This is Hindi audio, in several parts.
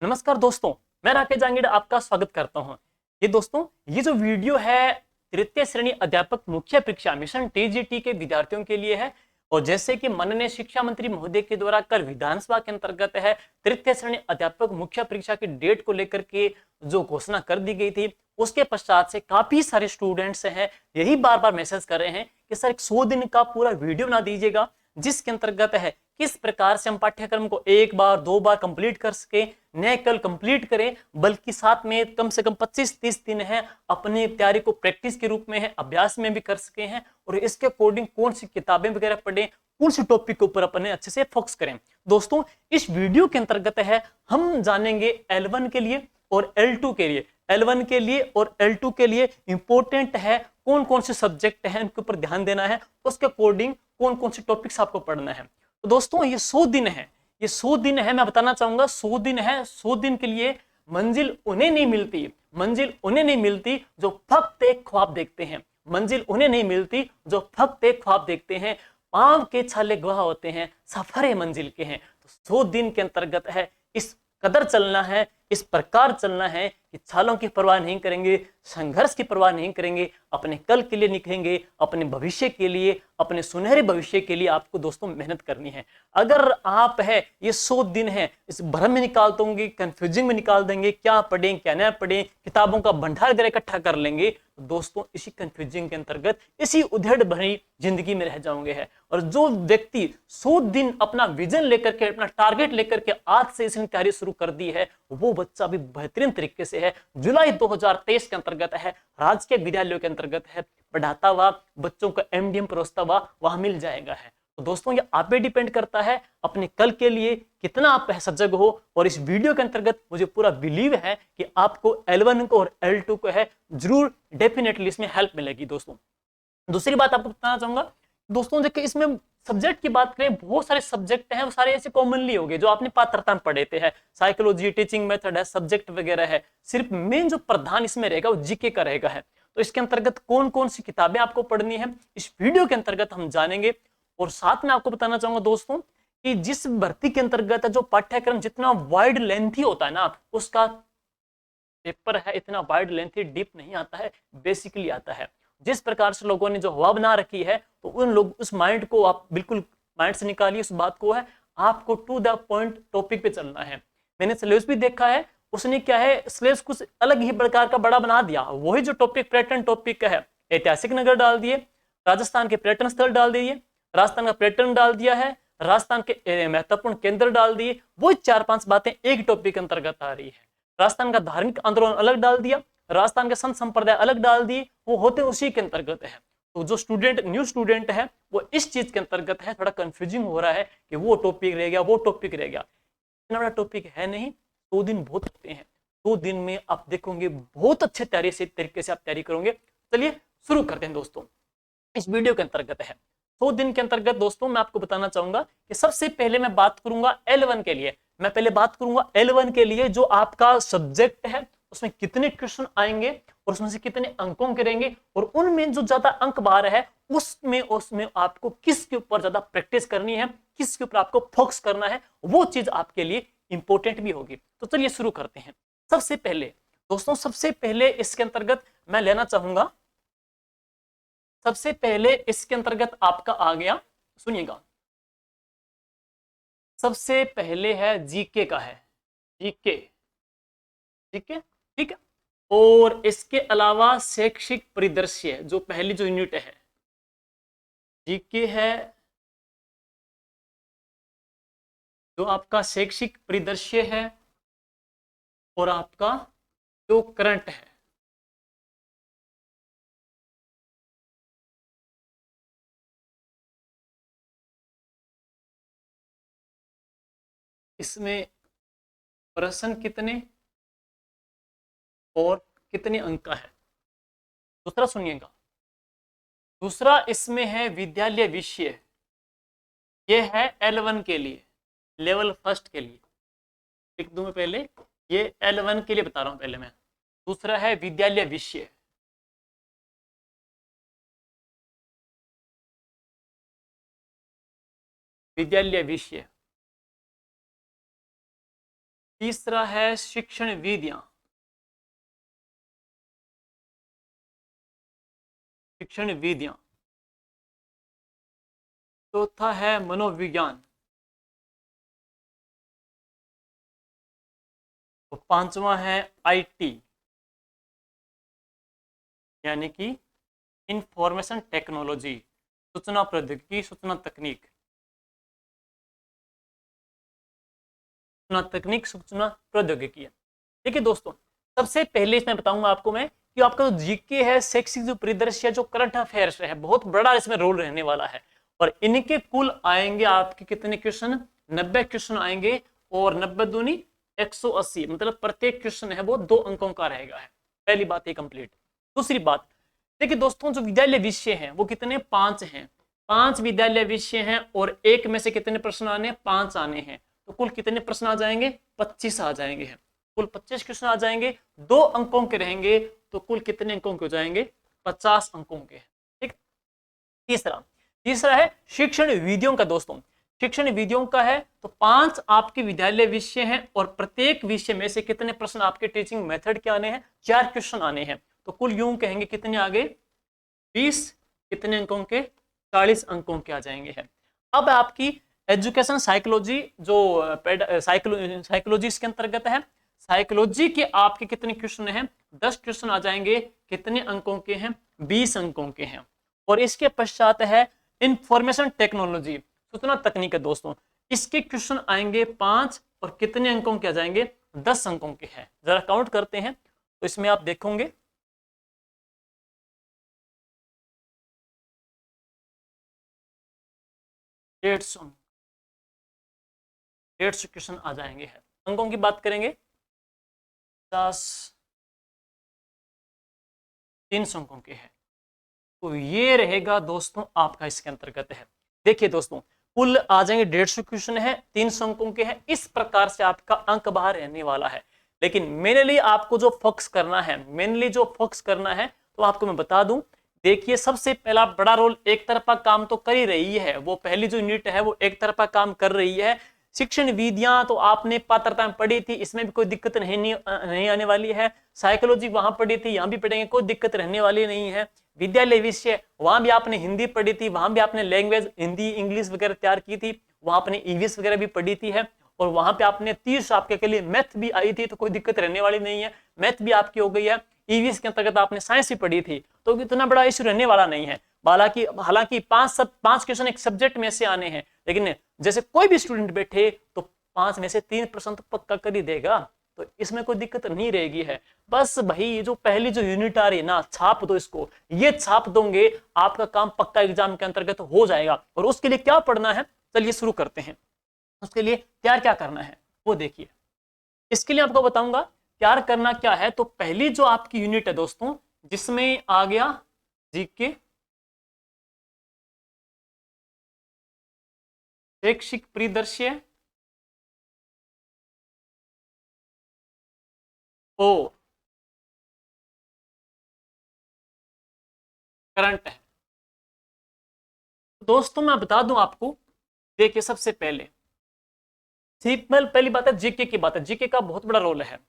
नमस्कार दोस्तों, मैं राकेश जांगिड़ आपका स्वागत करता हूं। ये जो वीडियो है तृतीय श्रेणी अध्यापक मुख्य परीक्षा मिशन टीजीटी के विद्यार्थियों के लिए है। और जैसे कि माननीय शिक्षा मंत्री महोदय के द्वारा कल विधानसभा के अंतर्गत है तृतीय श्रेणी अध्यापक मुख्य परीक्षा की डेट को लेकर के जो घोषणा कर दी गई थी, उसके पश्चात से काफी सारे स्टूडेंट्स हैं यही बार बार मैसेज कर रहे हैं कि सर 100 दिन का पूरा वीडियो ना दीजिएगा, जिसके अंतर्गत है किस प्रकार से हम पाठ्यक्रम को एक बार दो बार कंप्लीट कर सके, न केवल कंप्लीट करें बल्कि साथ में कम से कम 25-30 दिन है अपनी तैयारी को प्रैक्टिस के रूप में है अभ्यास में भी कर सके हैं। और इसके अकॉर्डिंग कौन सी किताबें वगैरह पढ़ें, कौन सी टॉपिक के ऊपर अपने अच्छे से फोकस करें। दोस्तों, इस वीडियो के अंतर्गत है हम जानेंगे L1 के लिए और L2 के लिए, L1 के लिए और L2 के लिए इंपॉर्टेंट है कौन कौन से सब्जेक्ट हैं उनके ऊपर ध्यान देना है, उसके अकॉर्डिंग कौन कौन से टॉपिक्स आपको पढ़ना है। तो दोस्तों, ये 100 दिन है, ये 100 दिन है, मैं बताना चाहूंगा 100 दिन है। 100 दिन के लिए मंजिल उन्हें नहीं मिलती, मंजिल उन्हें नहीं मिलती जो फक्त एक ख्वाब देखते हैं, मंजिल उन्हें नहीं मिलती जो फक्त एक ख्वाब देखते हैं। पांव के छाले गवाह होते हैं, सफर मंजिल के हैं। तो 100 दिन के अंतर्गत है इस कदर चलना है, इस प्रकार चलना है कि छालों की परवाह नहीं करेंगे, संघर्ष की परवाह नहीं करेंगे, अपने कल के लिए निकलेंगे, अपने भविष्य के लिए, अपने सुनहरे भविष्य के लिए आपको दोस्तों मेहनत करनी है। अगर आप है ये 100 दिन है इस भ्रम में निकाल दोगे, कंफ्यूजिंग में निकाल देंगे, क्या पढ़ें क्या न पढ़ें, किताबों का भंडार वगैरह इकट्ठा कर लेंगे, तो दोस्तों इसी कंफ्यूजिंग के अंतर्गत इसी उधेड़ भरी जिंदगी में रह जाओगे। है और जो व्यक्ति 100 दिन अपना विजन लेकर के, अपना टारगेट लेकर के आज से इसने तैयारी शुरू कर दी है, वो बच्चा भी बेहतरीन तरीके से है जुलाई 2023 के अंतर्गत है राजकीय विद्यालयों के अंतर्गत है पढ़ाता हुआ बच्चों को एमडीएम परोसता हुआ वहां मिल जाएगा। है तो दोस्तों, ये आप पे डिपेंड करता है अपने कल के लिए कितना आप सजग हो। और इस वीडियो के अंतर्गत मुझे पूरा बिलीव है कि आपको L1 को और L2 को है जरूर डेफिनेटली इसमें हेल्प मिलेगी। दोस्तों, दूसरी बात आपको बताना चाहूंगा दोस्तों, देखिए इसमें सब्जेक्ट की बात करें, बहुत सारे सब्जेक्ट हैं, वो सारे ऐसे कॉमनली हो गए जो आपने पात्रता में पढ़े थे। है साइकोलॉजी, टीचिंग मेथड है, सब्जेक्ट वगैरह है। सिर्फ मेन जो प्रधान इसमें रहेगा वो जीके का रहेगा। है तो इसके अंतर्गत कौन कौन सी किताबें आपको पढ़नी है इस वीडियो के अंतर्गत हम जानेंगे। और साथ में आपको बताना चाहूंगा दोस्तों कि जिस भर्ती के अंतर्गत जो पाठ्यक्रम जितना वाइड लेंथी होता है ना, उसका पेपर है इतना वाइड लेंथी डीप नहीं आता है, बेसिकली आता है। जिस प्रकार से लोगों ने जो हवा बना रखी है, तो उन लोग उस माइंड को आप बिल्कुल माइंड से निकालिए उस बात को। है आपको टू द पॉइंट टॉपिक पे चलना है। मैंने सिलेबस भी देखा है, उसने क्या है सिलेबस कुछ अलग ही प्रकार का बड़ा बना दिया। वही जो टॉपिक पर्यटन टॉपिक का है, ऐतिहासिक नगर डाल दिए, राजस्थान के पर्यटन स्थल डाल दिए, राजस्थान का पर्यटन डाल दिया है, राजस्थान के महत्वपूर्ण केंद्र डाल दिए। वो 4-5 बातें एक टॉपिक के अंतर्गत आ रही है। राजस्थान का धार्मिक आंदोलन अलग डाल दिया, राजस्थान के संत संप्रदाय अलग डाल दिए, वो होते उसी के अंतर्गत है। तो जो स्टूडेंट न्यू स्टूडेंट है वो इस चीज के अंतर्गत है थोड़ा कंफ्यूजिंग हो रहा है कि वो टॉपिक रह गया, वो टॉपिक रह गया। इतना बड़ा टॉपिक है नहीं, 2 दिन बहुत होते हैं। 2 दिन में आप देखोगे बहुत अच्छे तरीके से आप तैयारी करोगे। चलिए शुरू करते हैं दोस्तों। इस वीडियो के अंतर्गत है 100 दिन के अंतर्गत दोस्तों मैं आपको बताना चाहूंगा कि सबसे पहले मैं बात करूंगा L1 के लिए। मैं पहले बात करूंगा L1 के लिए जो आपका सब्जेक्ट है उसमें कितने क्वेश्चन आएंगे और उसमें से कितने अंकों के रहेंगे, और उनमें जो ज्यादा अंक बार है उसमें उसमें आपको किसके ऊपर ज्यादा प्रैक्टिस करनी है, किसके ऊपर आपको फोकस करना है, वो चीज आपके लिए इंपॉर्टेंट भी होगी। तो चलिए शुरू करते हैं। सबसे पहले दोस्तों, सबसे पहले इसके अंतर्गत मैं लेना चाहूंगा, सबसे पहले इसके अंतर्गत आपका आ गया, सुनिएगा, सबसे पहले है जीके का है, जीके, ठीक है, ठीक है। और इसके अलावा शैक्षिक परिदृश्य जो पहली जो यूनिट है जीके है, जो आपका शैक्षिक परिदृश्य है और आपका जो करंट है, इसमें प्रश्न कितने और कितने अंक का है। दूसरा सुनिएगा, दूसरा इसमें है विद्यालय विषय, ये है L1 के लिए, लेवल फर्स्ट के लिए लिख दूं मैं पहले, ये L1 के लिए बता रहा हूं पहले मैं। दूसरा है विद्यालय विषय, विद्यालय विषय, तीसरा है शिक्षण विधियां, शिक्षण विधियां। चौथा है मनोविज्ञान। तो पांचवा है आईटी, यानी कि इंफॉर्मेशन टेक्नोलॉजी, सूचना प्रौद्योगिकी, सूचना तकनीक, सूचना तकनीक, सूचना प्रौद्योगिकी। देखिए दोस्तों, सबसे पहले इसमें बताऊंगा आपको मैं कि आपका जो जीके है, शैक्षिक जो परिदृश्य, जो करंट अफेयर्स है, बहुत बड़ा इसमें रोल रहने वाला है। और इनके कुल आएंगे आपके कितने क्वेश्चन, 90 क्वेश्चन आएंगे। और 90 दूनी 180, मतलब प्रत्येक क्वेश्चन है वो 2 अंकों का रहेगा है। पहली बात ये कंप्लीट। दूसरी बात, देखिए दोस्तों, जो विद्यालय विषय हैं वो कितने, 5 हैं। 5 विद्यालय विषय हैं और एक में से कितने प्रश्न आने, 5 आने हैं। तो कुल कितने प्रश्न आ जाएंगे, 25 आ जाएंगे हैं। कुल 25 क्वेश्चन आ जाएंगे, 2 अंकों के रहेंगे। तो कुल कितने अंकों के हो जाएंगे, 50 अंकों के। ठीक। तीसरा है शिक्षण विधियों का। दोस्तों, शिक्षण विधियों का है तो 5 आपके विद्यालय विषय हैं और प्रत्येक विषय में से कितने प्रश्न आपके टीचिंग मेथड के आने हैं, 4 क्वेश्चन आने हैं। तो कुल यूं कहेंगे कितने आ गए, 20, कितने अंकों के, 40 अंकों के आ जाएंगे हैं। अब आपकी एजुकेशन साइकोलॉजी, जो साइकोलॉजी इसके अंतर्गत है। साइकोलॉजी के आपके कितने क्वेश्चन हैं, 10 क्वेश्चन आ जाएंगे। कितने अंकों के हैं, 20 अंकों के हैं। और इसके पश्चात है इंफॉर्मेशन टेक्नोलॉजी, सूचना तकनीक है। दोस्तों, इसके क्वेश्चन आएंगे 5 और कितने अंकों के आ जाएंगे, 10 अंकों के हैं। जरा काउंट करते हैं तो इसमें आप देखोगे 150 क्वेश्चन आ जाएंगे हैं। अंकों की बात करेंगे 50, 300 अंकों के हैं। तो ये रहेगा दोस्तों आपका इसके अंतर्गत है। देखिए दोस्तों, कुल आ जाएंगे 150 क्वेश्चन है, 300 अंकों के हैं। इस प्रकार से आपका अंक बाहर रहने वाला है। लेकिन मेनली आपको जो फोकस करना है, तो आपको मैं बता दूं, देखिए सबसे पहला बड़ा रोल एक तरफा काम तो कर ही रही है। वो पहली जो यूनिट है वो एक तरफा काम कर रही है। शिक्षण विधियां तो आपने पात्रता में पढ़ी थी, इसमें भी कोई दिक्कत नहीं आने वाली है। साइकोलॉजी वहां पढ़ी थी, यहां भी पढ़ेंगे, कोई दिक्कत रहने वाली नहीं है। विद्यालय विषय, वहां भी आपने हिंदी पढ़ी थी, वहां भी आपने लैंग्वेज हिंदी इंग्लिश वगैरह तैयार की थी, वहां आपने ईवीएस वगैरह भी पढ़ी थी है। और वहां पे आपने 30 आपके के लिए मैथ भी आई थी, तो कोई दिक्कत रहने वाली नहीं है, मैथ भी आपकी हो गई है। ईवीएस के अंतर्गत आपने साइंस भी पढ़ी थी, तो इतना बड़ा इश्यू रहने वाला नहीं है। हालांकि 5 क्वेश्चन एक सब्जेक्ट में से आने हैं, लेकिन जैसे कोई भी स्टूडेंट बैठे तो 5 में से 3% तो पक्का कर ही देगा, तो इसमें कोई दिक्कत नहीं रहेगी है। बस भाई जो पहली जो यूनिट आ रही है ना, छाप दो इसको, ये छाप दोगे आपका काम पक्का एग्जाम के अंतर्गत हो जाएगा। और उसके लिए क्या पढ़ना है, चलिए शुरू करते हैं। उसके लिए तैयार क्या करना है वो देखिए। इसके लिए आपको बताऊंगा तैयार करना क्या है। तो पहली जो आपकी यूनिट है दोस्तों, जिसमें आ गया जीके, शैक्षिक परिदृश्य और करंट है। दोस्तों मैं बता दूं आपको, देखिए सबसे पहले सिंपल पहली बात है जीके की बात है। जीके का बहुत बड़ा रोल है।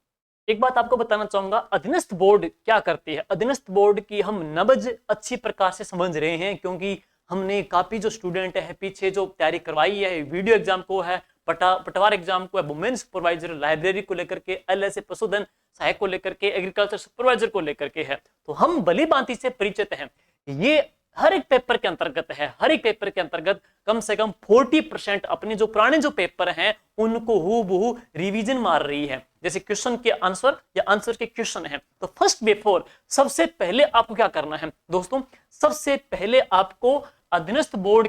एक बात आपको बताना चाहूंगा, अधीनस्थ बोर्ड क्या करती है। अधीनस्थ बोर्ड की हम नब्ज अच्छी प्रकार से समझ रहे हैं, क्योंकि हमने काफी जो स्टूडेंट है पीछे जो तैयारी करवाई है, वीडियो एग्जाम को है, पटवार एग्जाम को है, वुमेन्स सुपरवाइजर, लाइब्रेरी को लेकर के, एलएसए पशुधन सहायक को लेकर के, एग्रीकल्चर सुपरवाइजर को लेकर के है। तो हम भली भांति से परिचित हैं। ये हर एक पेपर के अंतर्गत है। हर एक पेपर के अंतर्गत कम से कम 40% अपने जो पुराने जो पेपर हैं उनको हूबहू रिवीजन मार रही है। जैसे क्वेश्चन के आंसर या आंसर के क्वेश्चन है, तो फर्स्ट बिफोर सबसे पहले आपको क्या करना है दोस्तों, सबसे पहले आपको अधीनस्थ बोर्ड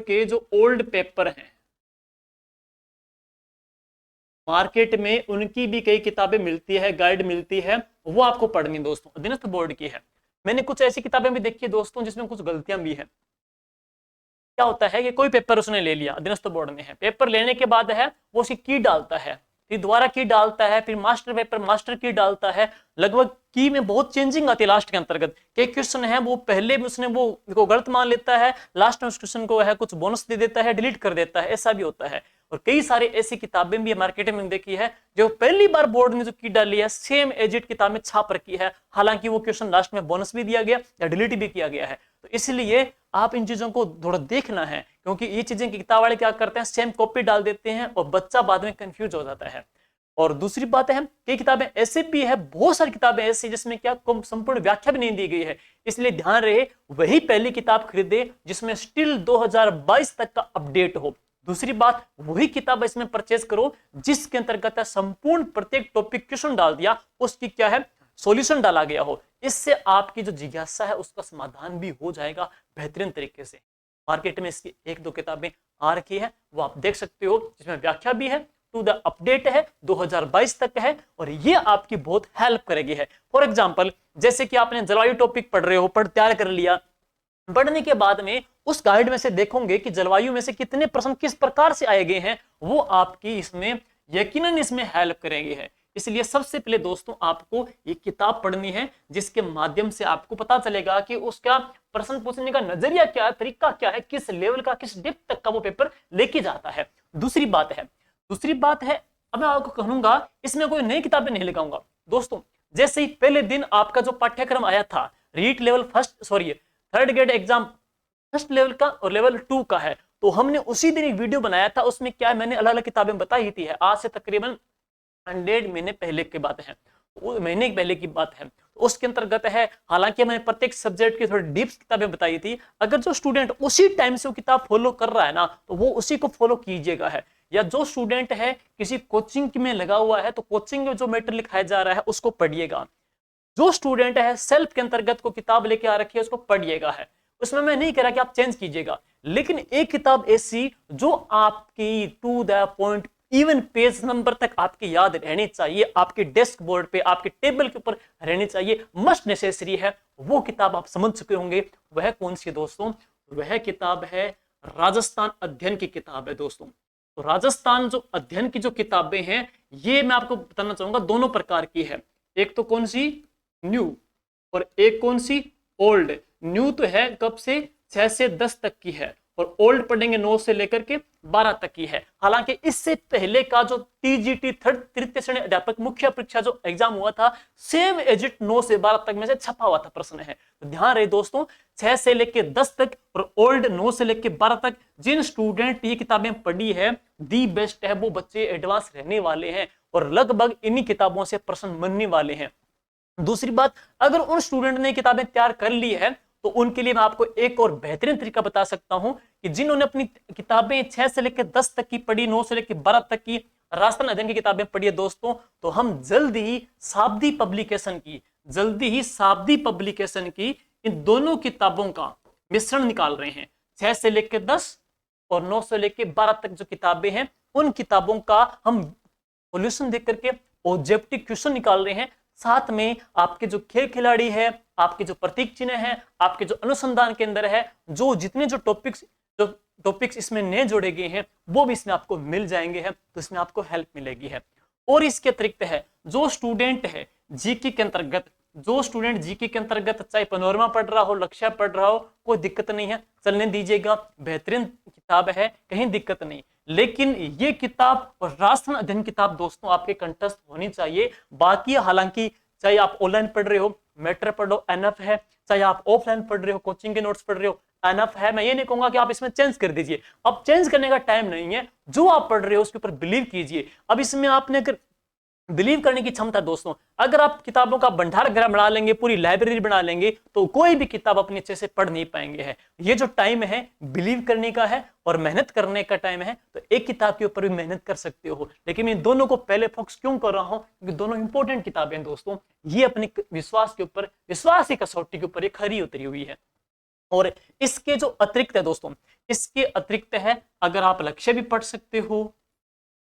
के जो ओल्ड पेपर हैं, मार्केट में उनकी भी कई किताबें मिलती है, गाइड मिलती है, वो आपको पढ़नी दोस्तों अधीनस्थ बोर्ड की है। मैंने कुछ ऐसी किताबें भी देखी है दोस्तों जिसमें कुछ गलतियां भी है। क्या होता है कि कोई पेपर उसने ले लिया, अधीनस्थ बोर्ड ने है, पेपर लेने के बाद है वो उसकी की डालता है, फिर दोबारा की डालता है, फिर मास्टर पेपर मास्टर की डालता है। लगभग की में बहुत चेंजिंग आती है लास्ट के अंतर्गत। एक क्वेश्चन है वो पहले भी उसने वो गलत मान लेता है, लास्ट में उस क्वेश्चन को है कुछ बोनस दे देता है, डिलीट कर देता है, ऐसा भी होता है। और कई सारी ऐसी किताबें भी मार्केट में देखी है जो पहली बार बोर्ड ने जो की डाली है सेम एजिट किताब में छाप रखी है, हालांकि वो क्वेश्चन लास्ट में बोनस भी दिया गया या डिलीट भी किया गया है। तो इसलिए आप इन चीजों को थोड़ा देखना है, क्योंकि ये चीजें किताब वाले क्या करते हैं, सेम कॉपी डाल देते हैं और बच्चा बाद में कंफ्यूज हो जाता है। और दूसरी बात है, कई किताबें ऐसे भी है, बहुत सारी किताबें ऐसी जिसमें क्या संपूर्ण व्याख्या भी नहीं दी गई है, इसलिए ध्यान रहे वही पहली किताब खरीदे जिसमें स्टिल 2022 तक का अपडेट हो। दूसरी बात, वही किताब इसमें परचेज करो जिसके अंतर्गत संपूर्ण प्रत्येक टॉपिक क्वेश्चन डाल दिया, उसकी क्या है सॉल्यूशन डाला गया हो। इससे आपकी जो जिज्ञासा है उसका समाधान भी हो जाएगा बेहतरीन तरीके से। मार्केट में इसकी एक दो किताबें आ रखी है, वो आप देख सकते हो, जिसमें व्याख्या भी है, टू द अपडेट है, 2022 तक है, और ये आपकी बहुत हेल्प करेगी है। फॉर एग्जांपल, जैसे कि आपने जलवायु टॉपिक पढ़ रहे हो, तैयार कर लिया, पढ़ने के बाद में उस गाइड में से देखोगे कि जलवायु में से कितने प्रश्न किस प्रकार से आए गए हैं, वो आपकी इसमें यकीनन इसमें हेल्प करेंगे है। इसलिए सबसे पहले दोस्तों आपको ये किताब पढ़नी है, जिसके माध्यम से आपको पता चलेगा कि उसका प्रश्न पूछने का नजरिया क्या है, तरीका क्या है, किस लेवल का, किस डेप्थ तक का वो पेपर लेके जाता है। दूसरी बात है, अब मैं आपको कहूंगा इसमें कोई नई किताबें नहीं लगाऊंगा दोस्तों। जैसे ही पहले दिन आपका जो पाठ्यक्रम आया था REET level third grade exam first level का और लेवल 2 का है, तो हमने उसी दिन एक वीडियो बनाया था। उसमें क्या है, मैंने अलग अलग किताबें बताई थी, आज से तकरीबन 100 महीने पहले की बात है, महीने पहले की बात है। तो उसके अंतर्गत है, हालांकि मैंने प्रत्येक सब्जेक्ट की थोड़ी डीप किताबें बताई थी। अगर जो स्टूडेंट उसी टाइम से वो किताब फॉलो कर रहा है ना, तो वो उसी को फॉलो कीजिएगा है। या जो स्टूडेंट है किसी कोचिंग में लगा हुआ है, तो कोचिंग में जो मैटर लिखाया जा रहा है उसको पढ़िएगा। जो स्टूडेंट है सेल्फ के अंतर्गत को किताब लेके आ रखी है उसको पढ़िएगा है। उसमें मैं नहीं कह रहा कि आप चेंज कीजिएगा, लेकिन एक किताब ऐसी जो आपकी to the point even page number तक आपकी याद रहनी चाहिए, आपके डेस्क बोर्ड पे, आपके टेबल के ऊपर रहनी चाहिए, मस्ट नेसेसरी है, वो किताब आप समझ चुके होंगे। वह कौन सी दोस्तों, वह किताब है राजस्थान अध्ययन की किताब है दोस्तों। तो राजस्थान जो अध्ययन की जो किताबें हैं, ये मैं आपको बताना चाहूंगा दोनों प्रकार की है। एक तो कौन सी, न्यू, और एक कौन सी, ओल्ड। न्यू तो है कब से, 6 से 10 तक की है, और ओल्ड पढ़ेंगे 9 से लेकर के 12 तक की है। हालांकि इससे पहले का जो टीजीटी तृतीय श्रेणी अध्यापक मुख्य परीक्षा जो एग्जाम हुआ था, सेम एजिट 9 से 12 तक में से छपा हुआ था प्रश्न है। तो ध्यान रहे दोस्तों, 6 से लेकर 10 तक और ओल्ड 9 से लेकर 12 तक जिन स्टूडेंट ये किताबें पढ़ी है, दी बेस्ट है, वो बच्चे एडवांस रहने वाले हैं और लगभग इन्हीं किताबों से प्रश्न बनने वाले हैं। दूसरी बात, अगर उन स्टूडेंट ने किताबें तैयार कर ली है, तो उनके लिए मैं आपको एक और बेहतरीन तरीका बता सकता हूं कि जिन्होंने अपनी किताबें 6 से लेकर 10 तक की पढ़ी, 9 से लेकर 12 तक की राजस्थान अध्ययन की किताबें पढ़ी है दोस्तों, तो हम जल्दी ही शाब्दी पब्लिकेशन की इन दोनों किताबों का मिश्रण निकाल रहे हैं। 6 से लेकर 10 और 9 से लेकर 12 तक जो किताबें हैं, उन किताबों का हम सॉल्यूशन देख करके ऑब्जेक्टिव क्वेश्चन निकाल रहे हैं। साथ में आपके जो खेल खिलाड़ी है, आपके जो प्रतीक चिन्ह है, आपके जो अनुसंधान के अंदर है, जो जितने जो टॉपिक्स इसमें नए जोड़े गए हैं, वो भी इसमें आपको मिल जाएंगे हैं। तो इसमें आपको हेल्प मिलेगी है। और इसके अतिरिक्त है, जो स्टूडेंट है जीके के अंतर्गत चाहे पैनोरमा पढ़ रहा हो, लक्ष्य पढ़ रहा हो, कोई दिक्कत नहीं है, चलने दीजिएगा, बेहतरीन किताब है, कहीं दिक्कत नहीं। लेकिन ये किताब और राजस्थान अध्ययन किताब दोस्तों आपके कंठस्थ होनी चाहिए। बाकी हालांकि चाहे आप ऑनलाइन पढ़ रहे हो, मैटर पढ़ो, एनफ है, चाहे आप ऑफलाइन पढ़ रहे हो, कोचिंग के नोट्स पढ़ रहे हो, एनफ है। मैं ये नहीं कहूंगा कि आप इसमें चेंज कर दीजिए, अब चेंज करने का टाइम नहीं है। जो आप पढ़ रहे हो उसके ऊपर बिलीव कीजिए। अब इसमें आपने अगर बिलीव करने की क्षमता दोस्तों, अगर आप किताबों का भंडार गृह बना लेंगे, पूरी लाइब्रेरी बना लेंगे, तो कोई भी किताब अपने अच्छे से पढ़ नहीं पाएंगे है। ये जो टाइम है बिलीव करने का है और मेहनत करने का टाइम है। तो एक किताब के ऊपर भी मेहनत कर सकते हो, लेकिन मैं दोनों को पहले फोकस क्यों कर रहा हूं, क्योंकि दोनों इंपॉर्टेंट किताबें हैं दोस्तों। ये अपने विश्वास के ऊपर, विश्वास की कसौटी के ऊपर खरी उतरी हुई है। और इसके जो अतिरिक्त है दोस्तों, इसके अतिरिक्त है, अगर आप लक्ष्य भी पढ़ सकते हो,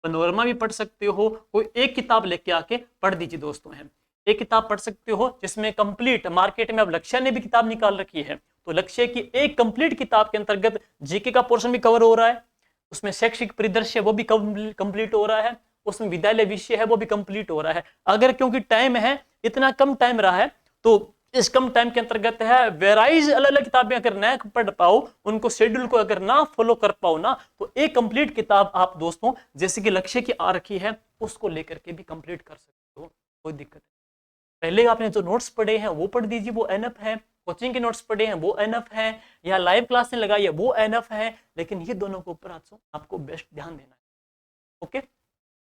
पैनोरमा भी पढ़ सकते हो, कोई एक किताब लेके आके पढ़ दीजिए दोस्तों। है एक किताब पढ़ सकते हो जिसमें कंप्लीट, मार्केट में अब लक्ष्य ने भी किताब निकाल रखी है, तो लक्ष्य की एक कंप्लीट किताब के अंतर्गत जीके का पोर्शन भी कवर हो रहा है, उसमें शैक्षिक परिदृश्य वो भी कंप्लीट हो रहा है, उसमें विद्यालय विषय है वो भी कंप्लीट हो रहा है। अगर क्योंकि टाइम है इतना कम टाइम रहा है तो इस कम टाइम के अंतर्गत है वेराइज अलग अलग किताबें अगर न पढ़ पाओ, उनको शेड्यूल को अगर ना फॉलो कर पाओ ना, तो एक कंप्लीट किताब आप दोस्तों जैसे कि लक्ष्य की आ रखी है उसको लेकर के भी कंप्लीट कर सकते हो, कोई दिक्कत नहीं। पहले आपने जो नोट्स पढ़े हैं वो पढ़ दीजिए, वो एनफ है। कोचिंग के नोट्स पढ़े हैं वो एनफ है, या लाइव क्लास में लगाई है वो एनफ है, लेकिन ये दोनों के ऊपर आपको बेस्ट ध्यान देना है। ओके,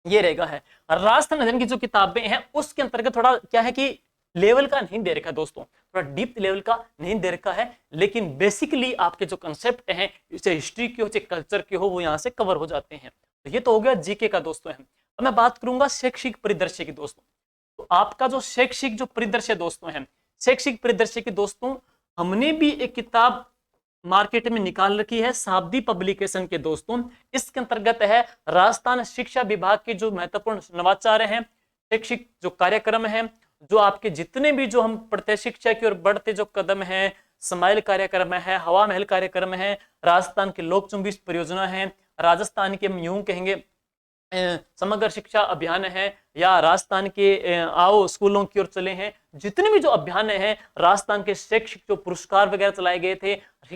ये रहेगा है। राजस्थान अध्ययन की जो किताबें हैं उसके अंतर्गत थोड़ा क्या है कि लेवल का नहीं दे रखा दोस्तों, थोड़ा डीप लेवल का नहीं दे रखा है, लेकिन बेसिकली आपके जो कंसेप्ट हैं चाहे हिस्ट्री के हो चाहे कल्चर के हो वो यहाँ से कवर हो जाते हैं। तो ये तो हो गया जीके का दोस्तों है। अब मैं बात करूंगा शैक्षिक परिदृश्य की दोस्तों। तो आपका जो शैक्षिक जो परिदृश्य दोस्तों है, शैक्षिक परिदृश्य की दोस्तों हमने भी एक किताब मार्केट में निकाल रखी है शाब्दी पब्लिकेशन के दोस्तों। इसके अंतर्गत है राजस्थान शिक्षा विभाग के जो महत्वपूर्ण नवाचार हैं, शैक्षिक जो कार्यक्रम है, जो आपके जितने भी जो हम पढ़ते शिक्षा की ओर बढ़ते जो कदम है, स्माइल कार्यक्रम है, हवा महल कार्यक्रम है, राजस्थान के लोक चुंबी परियोजना है, राजस्थान के हम यूं कहेंगे समग्र शिक्षा अभियान है, या राजस्थान के आओ स्कूलों की ओर चले हैं, जितने भी जो अभियान हैं, राजस्थान के शैक्षिक जो पुरस्कार वगैरह चलाए गए थे,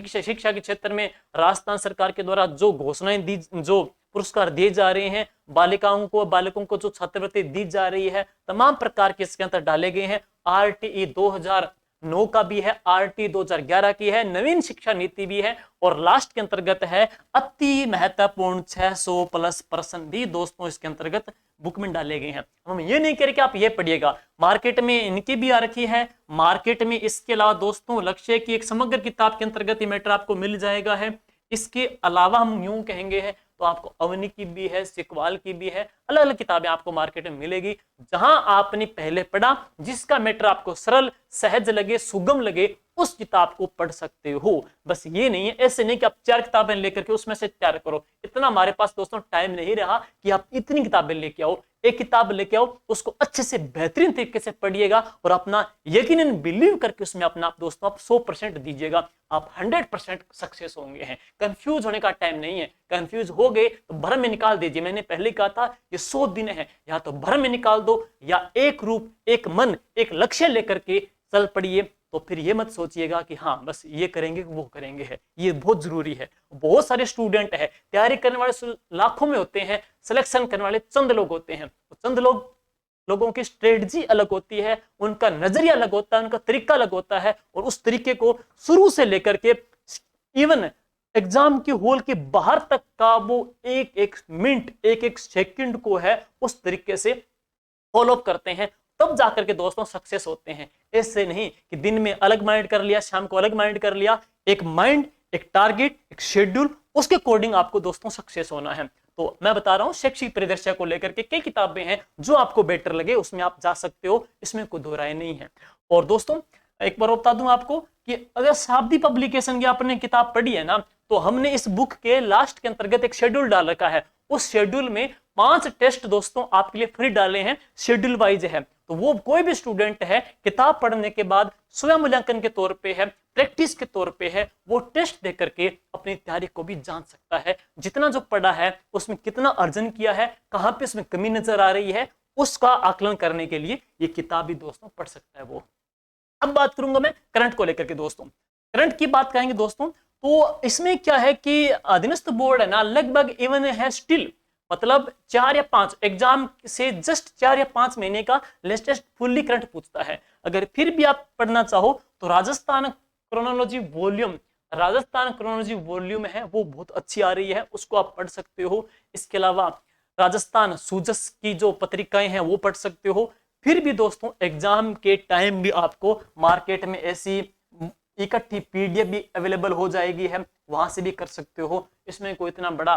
शिक्षा के क्षेत्र में राजस्थान सरकार के द्वारा जो घोषणाएं दी, जो पुरस्कार दिए जा रहे हैं, बालकों को जो छात्रवृत्ति दी जा रही है, तमाम प्रकार के इसके अंदर डाले गए हैं। RTE 2009 का भी है, RTE 2011 की है, नवीन शिक्षा नीति भी है, और लास्ट के अंतर्गत है अति महत्वपूर्ण 600 प्लस प्रश्न भी दोस्तों इसके अंतर्गत बुक में डाले गए हैं। हम ये नहीं कह रहे कि आप ये पढ़िएगा, मार्केट में इनकी भी आ रखी है, मार्केट में इसके अलावा दोस्तों लक्ष्य की एक समग्र किताब के अंतर्गत ये मैटर आपको मिल जाएगा है। इसके अलावा हम यूं कहेंगे है तो आपको अवनी की भी है, सिकवाल की भी है, अलग अलग किताबें आपको मार्केट में मिलेगी। जहां आपने पहले पढ़ा, जिसका मैटर आपको सरल सहज लगे, सुगम लगे, उस किताब को पढ़ सकते हो। बस ये नहीं है, ऐसे नहीं कि आप 4 किताबें लेकर के उसमें से तैयार करो। इतना हमारे पास दोस्तों टाइम नहीं रहा कि आप इतनी किताबें लेके आओ। एक किताब लेके आओ, उसको अच्छे से बेहतरीन तरीके से पढ़िएगा और अपना यकीनन बिलीव करके उसमें अपना दोस्तों आप 100% दीजिएगा, आप 100% सक्सेस होंगे हैं। कंफ्यूज होने का टाइम नहीं है, कंफ्यूज हो गए तो भ्रम में निकाल दीजिए। मैंने पहले कहा था ये 100 दिन है, या तो भ्रम में निकाल दो या एक रूप, एक मन, एक लक्ष्य लेकर के चल पड़िए। तो फिर ये मत सोचिएगा कि हाँ बस ये करेंगे वो करेंगे, है ये बहुत जरूरी है। बहुत सारे स्टूडेंट है, तैयारी करने वाले लाखों में होते हैं, सिलेक्शन करने वाले चंद लोग होते हैं। तो चंद लोगों की स्ट्रेटजी अलग होती है, उनका नजरिया अलग होता है, उनका तरीका अलग होता है, और उस तरीके को शुरू से लेकर के इवन एग्जाम के हॉल के बाहर तक का वो एक एक मिनट, एक एक सेकंड को है उस तरीके से फॉलो करते हैं, तब जाकर के दोस्तों सक्सेस होते हैं। ऐसे नहीं कि दिन में अलग माइंड कर लिया, शाम को अलग माइंड कर लिया। एक माइंड, एक टारगेट, एक शेड्यूल, उसके अकॉर्डिंग आपको दोस्तों सक्सेस होना है। तो मैं बता रहा हूं शैक्षिक परिदृश्य को लेकर के कई किताबें हैं, जो आपको बेटर लगे उसमें आप जा सकते हो, इसमें कोई दो राय नहीं है। और दोस्तों एक बार बता दूं आपको कि अगर शाब्दी पब्लिकेशन की आपने किताब पढ़ी है ना, तो हमने इस बुक के लास्ट के अंतर्गत एक शेड्यूल डाल रखा है। उस शेड्यूल में 5 टेस्ट दोस्तों आपके लिए फ्री डाले हैं, शेड्यूल वाइज है। तो वो कोई भी स्टूडेंट है किताब पढ़ने के बाद स्वयं मूल्यांकन के तौर पे है, प्रैक्टिस के तौर पे है, वो टेस्ट दे करके अपनी तैयारी को भी जान सकता है। जितना जो पढ़ा है उसमें कितना अर्जन किया है, कहां पे उसमें कमी नजर आ रही है, उसका आकलन करने के लिए ये किताब भी दोस्तों पढ़ सकता है वो। अब बात करूंगा मैं करंट को लेकर के दोस्तों। करंट की बात करेंगे दोस्तों, तो इसमें क्या है कि अधीनस्थ बोर्ड है ना, लगभग इवन है स्टिल, मतलब 4 या 5 एग्जाम से जस्ट 4 या 5 महीने का लेटेस्ट फुल्ली करंट पूछता है। अगर फिर भी आप पढ़ना चाहो तो राजस्थान क्रोनोलॉजी वॉल्यूम है, वो बहुत अच्छी आ रही है, उसको आप पढ़ सकते हो। इसके अलावा राजस्थान सूजस की जो पत्रिकाएं हैं वो पढ़ सकते हो। फिर भी दोस्तों एग्जाम के टाइम भी आपको मार्केट में ऐसी इकट्ठी PDF भी अवेलेबल हो जाएगी है, वहां से भी कर सकते हो। इसमें कोई इतना बड़ा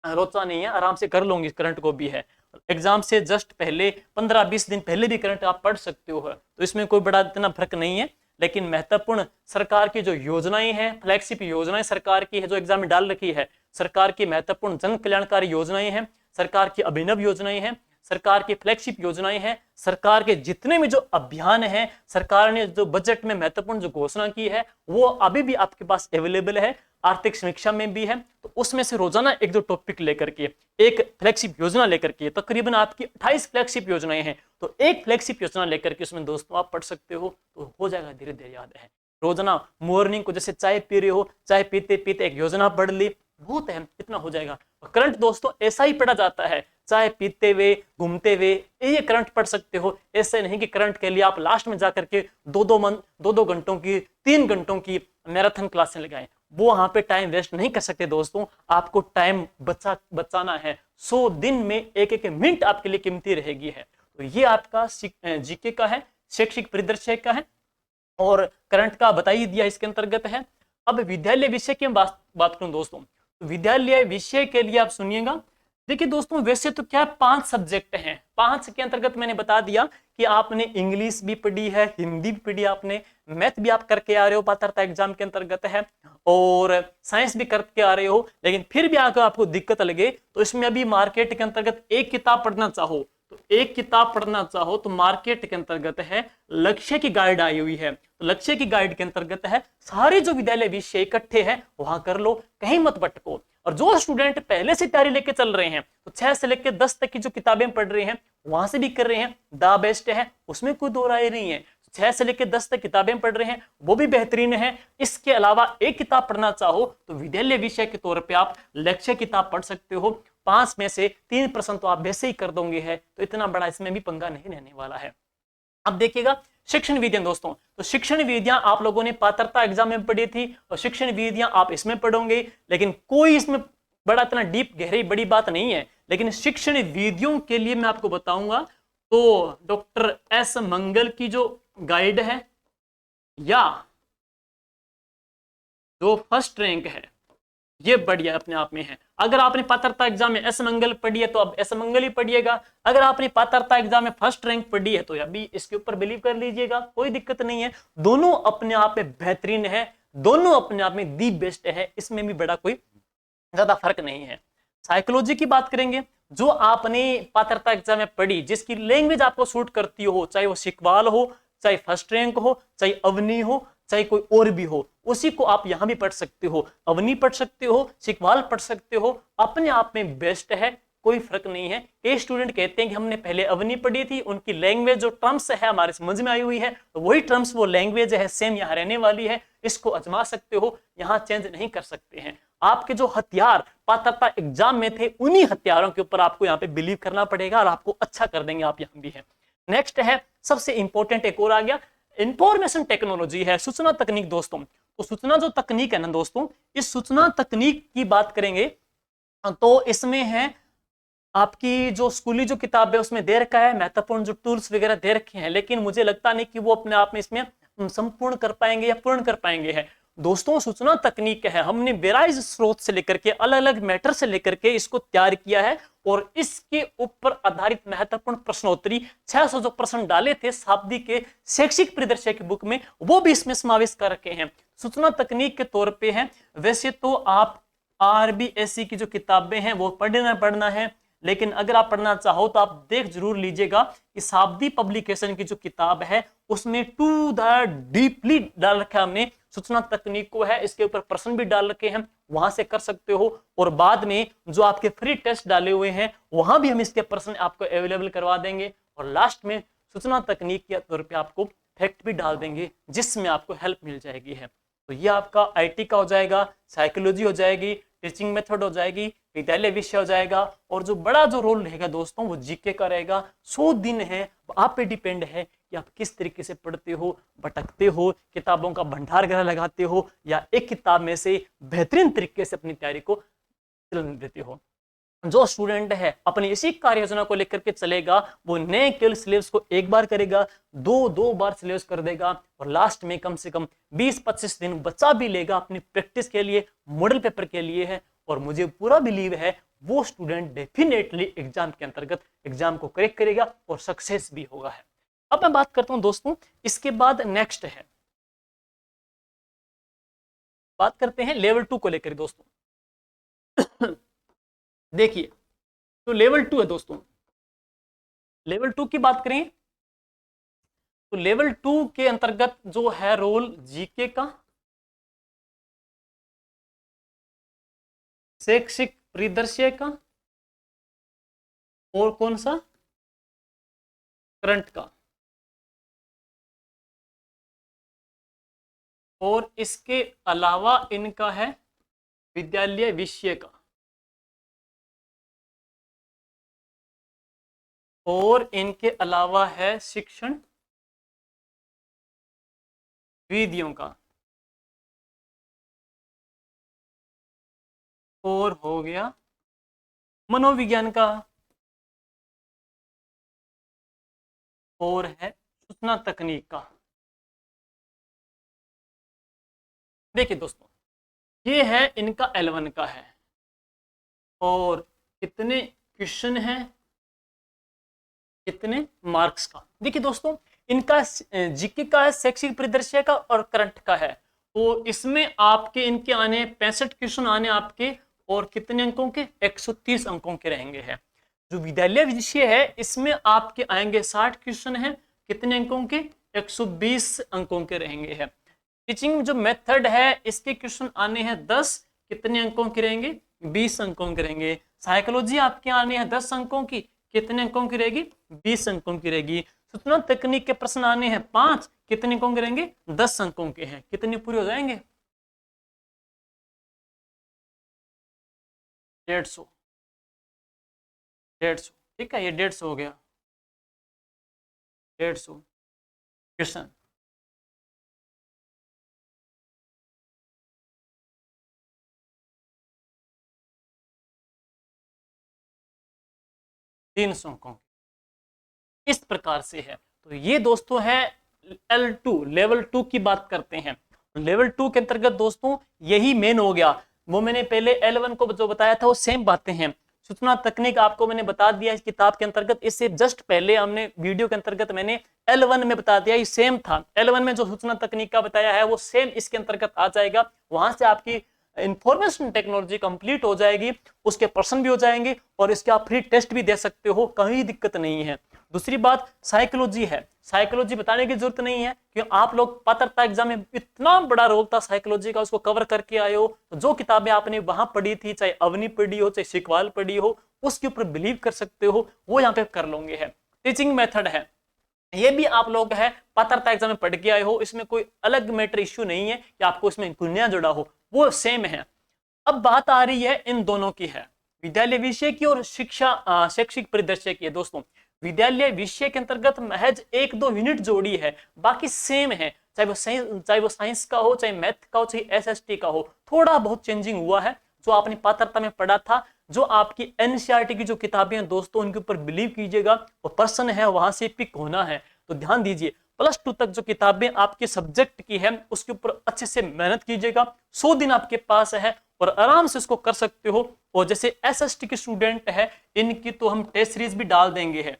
रोचा नहीं है, आराम से कर लोगे। करंट को भी है, एग्जाम से जस्ट पहले 15-20 दिन पहले भी करंट आप पढ़ सकते हो, तो इसमें कोई बड़ा इतना फर्क नहीं है। लेकिन महत्वपूर्ण सरकार की जो योजनाएं हैं, फ्लैगशिप योजनाएं सरकार की है जो एग्जाम में डाल रखी है, सरकार की महत्वपूर्ण जन कल्याणकारी योजनाएं हैं, सरकार की अभिनव योजनाएं हैं, सरकार की फ्लैगशिप योजनाएं हैं, सरकार के जितने भी जो अभियान हैं, सरकार ने जो बजट में महत्वपूर्ण जो घोषणा की है वो अभी भी आपके पास अवेलेबल है, आर्थिक समीक्षा में भी है। तो उसमें से रोजाना एक दो टॉपिक लेकर के, एक फ्लैगशिप योजना लेकर के, तकरीबन आपकी 28 फ्लैगशिप योजनाएं हैं, तो एक फ्लैगशिप योजना लेकर के उसमें दोस्तों आप पढ़ सकते हो, तो हो जाएगा धीरे धीरे याद है। रोजाना मॉर्निंग को जैसे चाय पी रहे हो, चाय पीते पीते एक योजना पढ़ ली, बहुत है, इतना हो जाएगा। करंट दोस्तों ऐसा ही पढ़ा जाता है, चाय पीते हुए, घूमते हुए, ये करंट पढ़ सकते हो। ऐसे नहीं कि करंट के लिए आप लास्ट में जाकर के दो घंटों की, 3 घंटों की मैराथन क्लासें लगाएं, वो वहां पे टाइम वेस्ट नहीं कर सकते दोस्तों। आपको टाइम बचाना है, 100 दिन में एक एक मिनट आपके लिए कीमती रहेगी है। तो ये आपका जीके का है, शैक्षिक परिदृश्य का है, और करंट का बता ही दिया इसके अंतर्गत है। अब विद्यालय विषय की बात करूं दोस्तों, तो विद्यालय विषय के लिए आप सुनिएगा। देखिए दोस्तों, वैसे तो क्या 5 सब्जेक्ट हैं, 5 के अंतर्गत मैंने बता दिया कि आपने इंग्लिश भी पढ़ी है, हिंदी भी पढ़ी, आपने मैथ भी आप करके आ रहे हो, पात्रता एग्जाम के अंतर्गत है, और साइंस भी करके आ रहे हो। लेकिन फिर भी अगर आपको दिक्कत लगे तो इसमें अभी मार्केट के अंतर्गत एक किताब पढ़ना चाहो, तो एक किताब पढ़ना चाहो तो मार्केट के अंतर्गत है लक्ष्य की गाइड आई हुई है। तो लक्ष्य की गाइड के अंतर्गत है सारे जो विद्यालय विषय इकट्ठे हैं वहां कर लो, कहीं मत भटको। और जो स्टूडेंट पहले से तैयारी लेके चल रहे हैं, तो 6 से लेकर 10 तक की जो किताबें पढ़ रहे हैं वहां से भी कर रहे हैं, द बेस्ट है, उसमें कोई दो राय नहीं है। 6 से लेकर 10 तक किताबें पढ़ रहे हैं वो भी बेहतरीन है। इसके अलावा एक किताब पढ़ना चाहो तो विद्यालय विषय के तौर पे आप लक्ष्य किताब पढ़ सकते हो। 5 में से 3 प्रश्न तो आप वैसे ही कर दोगे है, तो इतना बड़ा इसमें भी पंगा नहीं रहने वाला है। अब देखिएगा शिक्षण विधियां दोस्तों, तो शिक्षण विधियां आप लोगों ने पात्रता एग्जाम में पढ़ी थी, और शिक्षण विधियां आप इसमें पढ़ोगे, लेकिन कोई इसमें बड़ा इतना डीप गहरी बड़ी बात नहीं है। लेकिन शिक्षण विधियों के लिए मैं आपको बताऊंगा, तो डॉक्टर एस मंगल की जो गाइड है, या जो फर्स्ट रैंक है, ये बढ़िया अपने आप में है। अगर आपने पात्रता एग्जाम में एस मंगल पढ़ी है तो अब एस मंगल ही पढ़िएगा। अगर आपने पात्रता एग्जाम में फर्स्ट रैंक पढ़ी है तो अभी इसके ऊपर बिलीव कर लीजिएगा, कोई दिक्कत नहीं है। दोनों अपने आप में बेहतरीन है, दोनों अपने आप में दी बेस्ट है, इसमें भी बड़ा कोई ज्यादा फर्क नहीं है। साइकोलॉजी की बात करेंगे, जो आपने पात्रता एग्जाम में पढ़ी, जिसकी लैंग्वेज आपको सूट करती हो, चाहे वो सिकवाल हो, चाहे फर्स्ट रैंक हो, चाहे अवनी हो, चाहे कोई और भी हो, उसी को आप यहां भी पढ़ सकते हो। अवनी पढ़ सकते हो, सिकवाल पढ़ सकते हो, अपने आप में बेस्ट है, कोई फर्क नहीं है। कई स्टूडेंट कहते हैं कि हमने पहले अवनी पढ़ी थी, उनकी लैंग्वेज जो टर्म्स है हमारे समझ में आई हुई है, तो वही टर्म्स वो लैंग्वेज है सेम यहाँ रहने वाली है, इसको आजमा सकते हो, यहाँ चेंज नहीं कर सकते हैं। आपके जो हथियार पात्रता एग्जाम में थे, उन्हीं हथियारों के ऊपर आपको यहाँ पे बिलीव करना पड़ेगा, और आपको अच्छा कर देंगे आप यहाँ भी है। नेक्स्ट है सबसे इंपॉर्टेंट, एक और आ गया, इंफॉर्मेशन टेक्नोलॉजी है, सूचना तकनीक दोस्तों। तो सूचना जो तकनीक है ना दोस्तों, इस सूचना तकनीक की बात करेंगे तो इसमें है आपकी जो स्कूली जो किताब है उसमें दे रखा है, महत्वपूर्ण जो टूल्स वगैरह दे रखे हैं, लेकिन मुझे लगता नहीं कि वो अपने आप में इसमें संपूर्ण कर पाएंगे या पूर्ण कर पाएंगे है। दोस्तों सूचना तकनीक है, हमने वेराइज स्रोत से लेकर के, अलग अलग मैटर से लेकर के इसको तैयार किया है, और इसके ऊपर आधारित महत्वपूर्ण प्रश्नोत्तरी 600 जो प्रश्न डाले थे शाब्दी के शैक्षिक परिदृश्य की बुक में, वो भी इसमें समावेश कर रखे हैं। सूचना तकनीक के तौर पे है। वैसे तो आप आरबीएससी की जो किताबें हैं वो पढ़ना है, लेकिन अगर आप पढ़ना चाहो तो आप देख जरूर लीजिएगा कि शाब्दी पब्लिकेशन की जो किताब है उसमें टू द डीपली डाल रखा है हमने, सूचना तकनीक को है, इसके ऊपर प्रश्न भी डाल रखे हैं, वहां से कर सकते हो। और बाद में जो आपके फ्री टेस्ट डाले हुए हैं वहां भी हम इसके प्रश्न आपको अवेलेबल करवा देंगे, और लास्ट में सूचना तकनीक के तौर पे आपको फैक्ट भी डाल देंगे, जिसमें आपको हेल्प मिल जाएगी है। तो ये आपका आईटी का हो जाएगा, साइकोलॉजी हो जाएगी, टीचिंग मेथड हो जाएगी, विद्यालय विषय हो जाएगा, और जो बड़ा जो रोल रहेगा दोस्तों वो जीके का रहेगा। 100 दिन है, आप पे डिपेंड है कि आप किस तरीके से पढ़ते हो, भटकते हो, किताबों का भंडार ग्रह लगाते हो, या एक किताब में से बेहतरीन तरीके से अपनी तैयारी को चलन देते हो। जो स्टूडेंट है अपनी इसी कार्य योजना को लेकर के चलेगा, वो नए केवल सिलेबस को एक बार करेगा, दो बार सिलेबस कर देगा, और लास्ट में कम से कम 20-25 दिन बचा भी लेगा अपनी प्रैक्टिस के लिए, मॉडल पेपर के लिए है। और मुझे पूरा बिलीव है वो स्टूडेंट डेफिनेटली एग्जाम के अंतर्गत एग्जाम को क्रैक करेगा और सक्सेस भी होगा है। अब मैं बात करता हूं दोस्तों, इसके बाद नेक्स्ट है, बात करते हैं लेवल 2 को लेकर दोस्तों। देखिए, तो लेवल 2 है दोस्तों, लेवल 2 की बात करें तो लेवल 2 के अंतर्गत जो है रोल जीके का, शैक्षिक परिदृश्य का, और कौन सा, करंट का। और इसके अलावा इनका है विद्यालय विषय का, और इनके अलावा है शिक्षण विधियों का, और हो गया मनोविज्ञान का, और है सूचना तकनीक का। देखिए दोस्तों, ये है इनका L1 का है, और कितने क्वेश्चन हैं, कितने मार्क्स का। देखिए दोस्तों, इनका जीके का है, शैक्षिक परिदृश्य का और करंट का है। तो इसमें आपके इनके आने 65 क्वेश्चन आने आपके, और कितने अंकों के, 130 अंकों के रहेंगे हैं। जो विद्यालय विषय है इसमें आपके आएंगे 60 क्वेश्चन है, कितने अंकों के, 120 अंकों के रहेंगे हैं। टीचिंग जो मेथड है इसके क्वेश्चन आने हैं 10, कितने अंकों के रहेंगे, 20 अंकों के रहेंगे। साइकोलॉजी आपके आने हैं 10 अंकों की, कितने अंकों की रहेगी, 20 अंकों की रहेगी। सूचना तकनीक के प्रश्न आने हैं 5, कितने अंकों के रहेंगे, 10 अंकों के हैं। कितने पूरे हो जाएंगे, 150, 150, ठीक है, ये 150 हो गया, 150 क्वेश्चन। तीन सौ अंकों इस प्रकार से है। तो ये दोस्तों है L2, लेवल 2 की बात करते हैं। लेवल 2 के अंतर्गत दोस्तों यही मेन हो गया। वो मैंने पहले L1 को जो बताया था वो सेम बातें हैं। सूचना तकनीक आपको मैंने बता दिया इस किताब के अंतर्गत, इससे जस्ट पहले हमने वीडियो के अंतर्गत मैंने L1 में बता दिया, ये सेम था। L1 में जो सूचना तकनीक का बताया है वो सेम इसके अंतर्गत आ जाएगा। वहां से आपकी इंफॉर्मेशन टेक्नोलॉजी कंप्लीट हो जाएगी, उसके प्रश्न भी हो जाएंगे, और इसके आप फ्री टेस्ट भी दे सकते हो, कहीं दिक्कत नहीं है। दूसरी बात साइकोलॉजी है, साइकोलॉजी बताने की जरूरत नहीं है क्योंकि आप लोग पात्रता एग्जाम में इतना बड़ा रोल था साइकोलॉजी का, उसको कवर करके आए हो। तो जो किताबें आपने वहां पढ़ी थी, चाहे अवनी पढ़ी हो, चाहे सिकवाल पढ़ी हो, उसके ऊपर बिलीव कर सकते हो, वो यहाँ पे कर लोगे। है टीचिंग मेथड है, ये भी आप लोग है पात्रता एग्जाम में पढ़ के आए हो, इसमें कोई अलग मैटर इश्यू नहीं है कि आपको इसमें कुन्या जुड़ा हो, वो सेम है। अब बात आ रही है इन दोनों की है, विद्यालय विषय की और शिक्षा शैक्षिक परिदृश्य की है। दोस्तों विद्यालय विषय के अंतर्गत महज 1-2 यूनिट जोड़ी है, बाकी सेम है, चाहे वो साइंस का हो, चाहे मैथ का हो, चाहे एसएसटी का हो। थोड़ा बहुत चेंजिंग हुआ है, जो आपने पात्रता में पढ़ा था, जो आपकी एनसीईआरटी की जो किताबें हैं दोस्तों उनके ऊपर बिलीव कीजिएगा, वो पर्सन है वहां से पिक होना है। तो ध्यान दीजिए, +2 तक जो किताबें आपके सब्जेक्ट की है उसके ऊपर अच्छे से मेहनत कीजिएगा। 100 दिन आपके पास है और आराम से इसको कर सकते हो। और जैसे एसएसटी के स्टूडेंट है, इनकी तो हम टेस्ट सीरीज भी डाल देंगे है,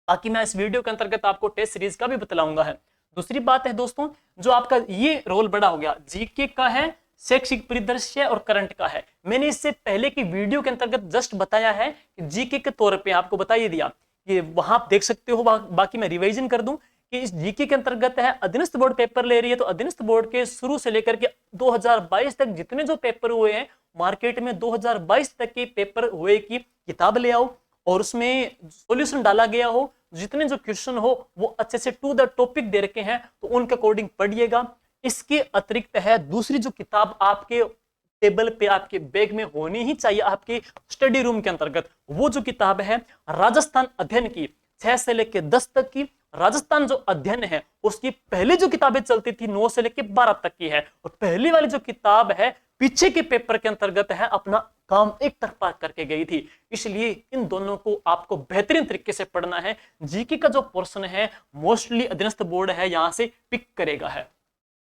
बाकी मैं इस वीडियो के अंतर्गत आपको टेस्ट सीरीज का भी बतलाऊंगा है। दूसरी बात है दोस्तों, जो आपका ये रोल बड़ा हो गया, जीके का है, शैक्षिक परिदृश्य और करंट का है। मैंने इससे पहले की वीडियो के अंतर्गत जस्ट बताया है कि जीके के तौर पे आपको बता ही दिया, कि वहां देख सकते हो। बाकी मैं रिवाइजन कर दूं कि इस जीके के अंतर्गत है, अधीनस्थ बोर्ड पेपर ले रही है, तो अधीनस्थ बोर्ड के शुरू से लेकर के 2022 तक जितने जो पेपर हुए हैं मार्केट में, 2022 तक के पेपर हुए की किताब ले आओ और उसमें सॉल्यूशन डाला गया हो, जितने जो क्वेश्चन हो वो अच्छे से टू द टॉपिक दे रखे हैं, तो उनके अकॉर्डिंग पढ़िएगा। इसके अतिरिक्त है दूसरी जो किताब आपके टेबल पे आपके बैग में होनी ही चाहिए आपके स्टडी रूम के अंतर्गत, वो जो किताब है राजस्थान अध्ययन की, 6 से लेकर 10 तक की राजस्थान जो अध्ययन है, उसकी पहले जो किताबें चलती थी 9 से लेकर 12 तक की है, और पहली वाली जो किताब है पीछे के पेपर के अंतर्गत है, अपना काम एक तरफा करके गई थी। इसलिए इन दोनों को आपको बेहतरीन तरीके से पढ़ना है। जीके का जो पोर्शन है मोस्टली अधीनस्थ बोर्ड है यहां से पिक करेगा है।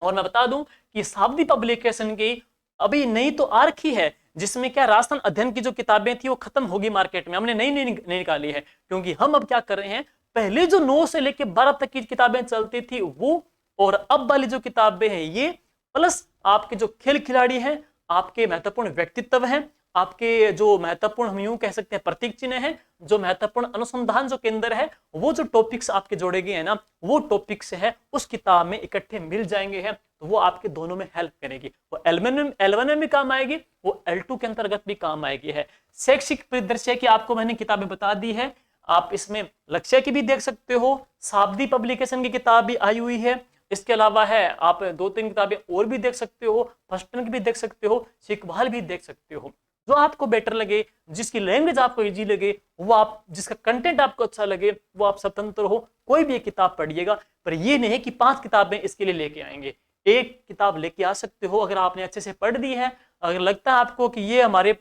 और मैं बता दूं कि शताब्दी पब्लिकेशन की अभी नई तो आ रखी है, जिसमें क्या राजस्थान अध्ययन की जो किताबें थी वो खत्म होगी मार्केट में, हमने नई नहीं निकाली है। क्योंकि हम अब क्या कर रहे हैं, पहले जो 9 से लेकर 12 तक की किताबें चलती थी वो, और अब वाली जो किताबें हैं ये, प्लस आपके जो खेल खिलाड़ी हैं, आपके महत्वपूर्ण व्यक्तित्व हैं, आपके जो महत्वपूर्ण, हम यूं कह सकते हैं प्रतीक चिन्ह है, जो महत्वपूर्ण अनुसंधान जो केंद्र है, वो जो टॉपिक्स आपके जोड़े गए हैं ना, वो टॉपिक्स है उस किताब में इकट्ठे मिल जाएंगे हैं, तो वो आपके दोनों में हेल्प करेगी। वो L1 में भी काम आएगी, वो L2 के अंतर्गत भी काम आएगी है। शैक्षिक परिदृश्य की आपको मैंने किताबें बता दी है, आप इसमें लक्ष्य की भी देख सकते हो, शाब्दी पब्लिकेशन की किताब भी आई हुई है, इसके अलावा है आप 2-3 किताबें और भी देख सकते हो, फर्स्ट टर्न की भी देख सकते हो, शिकवाल भी देख सकते हो, जो आपको बेटर लगे, जिसकी लैंग्वेज आपको इजी लगे, वो आप, जिसका कंटेंट आपको अच्छा लगे, वो आप स्वतंत्र हो, कोई भी एक किताब पढ़िएगा। पर ये नहीं कि 5 किताबें इसके लिए लेके आएंगे, एक किताब लेके आ सकते हो अगर आपने अच्छे से पढ़ दी है। अगर लगता है आपको कि ये हमारे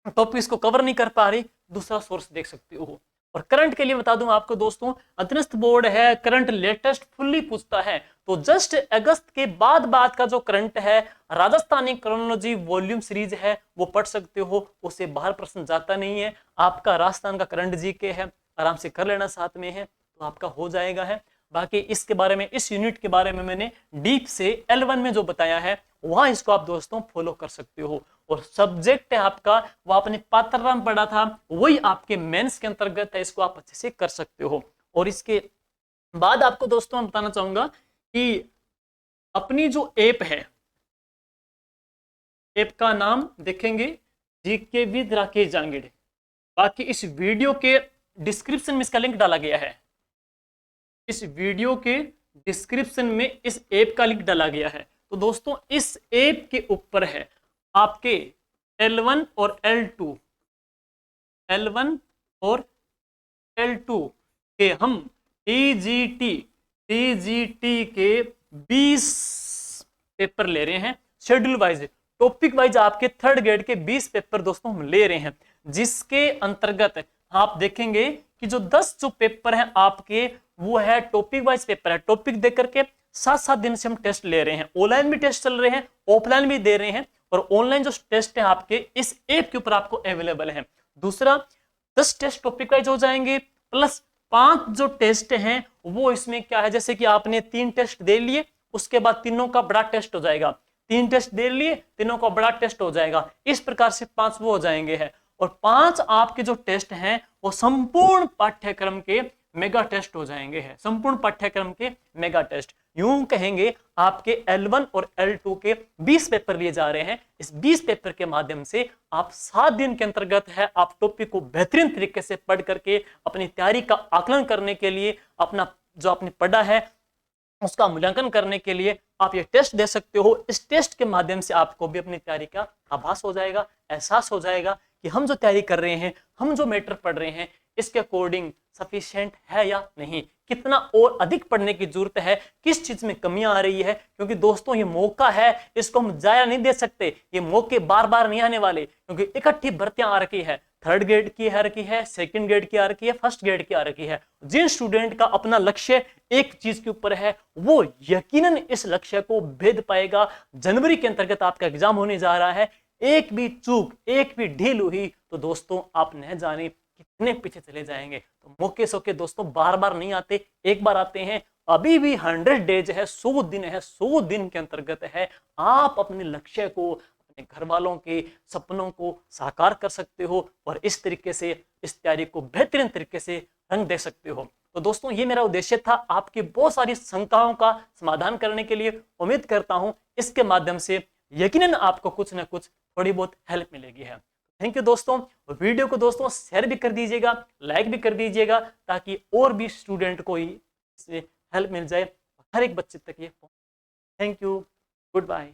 टॉपिक्स को कवर नहीं कर पा रही, दूसरा सोर्स देख सकते हो। और करंट के लिए बता दूं आपको दोस्तों, अधीनस्थ बोर्ड है, करंट लेटेस्ट फुल्ली पूछता है, तो जस्ट अगस्त के बाद का जो करंट है, राजस्थानी क्रोनोलॉजी वॉल्यूम सीरीज है, वो पढ़ सकते हो, उससे बाहर प्रश्न जाता नहीं है। आपका राजस्थान का करंट जीके है, आराम से कर लेना, साथ में है तो आपका हो जाएगा है। बाकी इसके बारे में, इस यूनिट के बारे में मैंने डीप से L1 में जो बताया है, वहां इसको आप दोस्तों फॉलो कर सकते हो। और सब्जेक्ट है आपका, वो आपने पात्रराम पढ़ा था, वही आपके मेंस के अंतर्गत है, इसको आप अच्छे से कर सकते हो। और इसके बाद आपको दोस्तों मैं बताना चाहूंगा कि अपनी जो ऐप है, ऐप का नाम देखेंगे जीके विद राकेश जांगिड़। बाकी इस वीडियो के डिस्क्रिप्शन में इसका लिंक डाला गया है, इस वीडियो के डिस्क्रिप्शन में इस ऐप का लिंक डाला गया है। तो दोस्तों इस ऐप के ऊपर है आपके L1 और L2, L1 और L2 के हम TGT के 20 पेपर ले रहे हैं, शेड्यूल वाइज, टॉपिक वाइज आपके थर्ड ग्रेड के 20 पेपर दोस्तों हम ले रहे हैं, जिसके अंतर्गत आप देखेंगे कि जो 10 जो पेपर हैं आपके, वो है टॉपिक वाइज पेपर है। टॉपिक देख करके 7-7 दिन से हम टेस्ट ले रहे हैं, ऑनलाइन भी टेस्ट चल रहे हैं, ऑफलाइन भी दे रहे हैं, और ऑनलाइन जो टेस्ट है आपके इस ऐप के ऊपर आपको अवेलेबल है। दूसरा 10 टेस्ट टॉपिक वाइज हो जाएंगे, प्लस 5 जो टेस्ट हैं वो इसमें क्या है, जैसे कि आपने 3 टेस्ट दे लिए, उसके बाद तीनों का बड़ा टेस्ट हो जाएगा, 3 टेस्ट दे लिए, तीनों का बड़ा टेस्ट हो जाएगा, इस प्रकार से 5 वो हो जाएंगे हैं। और 5 आपके जो टेस्ट हैं वो संपूर्ण पाठ्यक्रम के मेगा टेस्ट हो जाएंगे हैं, संपूर्ण पाठ्यक्रम के मेगा टेस्ट। यूं कहेंगे आपके L1 और L2 के 20 पेपर लिए जा रहे हैं। इस 20 पेपर के माध्यम से आप 7 दिन के अंतर्गत है आप टॉपिक को बेहतरीन तरीके से पढ़ करके अपनी तैयारी का आकलन करने के लिए, अपना जो आपने पढ़ा है उसका मूल्यांकन करने के लिए आप ये टेस्ट दे सकते हो। इस टेस्ट के माध्यम से आपको भी अपनी तैयारी का आभास हो जाएगा, एहसास हो जाएगा कि हम जो तैयारी कर रहे हैं, हम जो मैटर पढ़ रहे हैं, इसके अकॉर्डिंग सफिशिएंट है या नहीं, कितना और अधिक पढ़ने की जरूरत है, किस चीज में कमियां आ रही है। क्योंकि दोस्तों ये मौका है, इसको हम जाया नहीं दे सकते, ये मौके बार बार नहीं आने वाले, क्योंकि इकट्ठी भर्तियां आ रखी है, थर्ड ग्रेड की आ रखी है, सेकंड ग्रेड की आ रखी है, फर्स्ट ग्रेड की आ रखी है। जिन स्टूडेंट का अपना लक्ष्य एक चीज के ऊपर है, वो यकीनन इस लक्ष्य को भेद पाएगा। जनवरी के अंतर्गत आपका एग्जाम होने जा रहा है, एक भी चूक, एक भी ढील हुई तो दोस्तों आप न जाने कितने पीछे चले जाएंगे। तो मौके सौके दोस्तों बार बार नहीं आते, एक बार आते हैं। अभी भी 100 डेज है, 100 दिन है, 100 दिन के अंतर्गत है आप अपने लक्ष्य को, अपने घर वालों के सपनों को साकार कर सकते हो और इस तरीके से इस तैयारी को बेहतरीन तरीके से रंग दे सकते हो। तो दोस्तों ये मेरा उद्देश्य था, आपकी बहुत सारी शंकाओं का समाधान करने के लिए। उम्मीद करता हूं इसके माध्यम से यकीनन आपको कुछ ना कुछ थोड़ी बहुत हेल्प मिलेगी है। थैंक यू दोस्तों। वीडियो को दोस्तों शेयर भी कर दीजिएगा, लाइक भी कर दीजिएगा, ताकि और भी स्टूडेंट को इससे हेल्प मिल जाए, हर एक बच्चे तक ये। Thank you, good bye.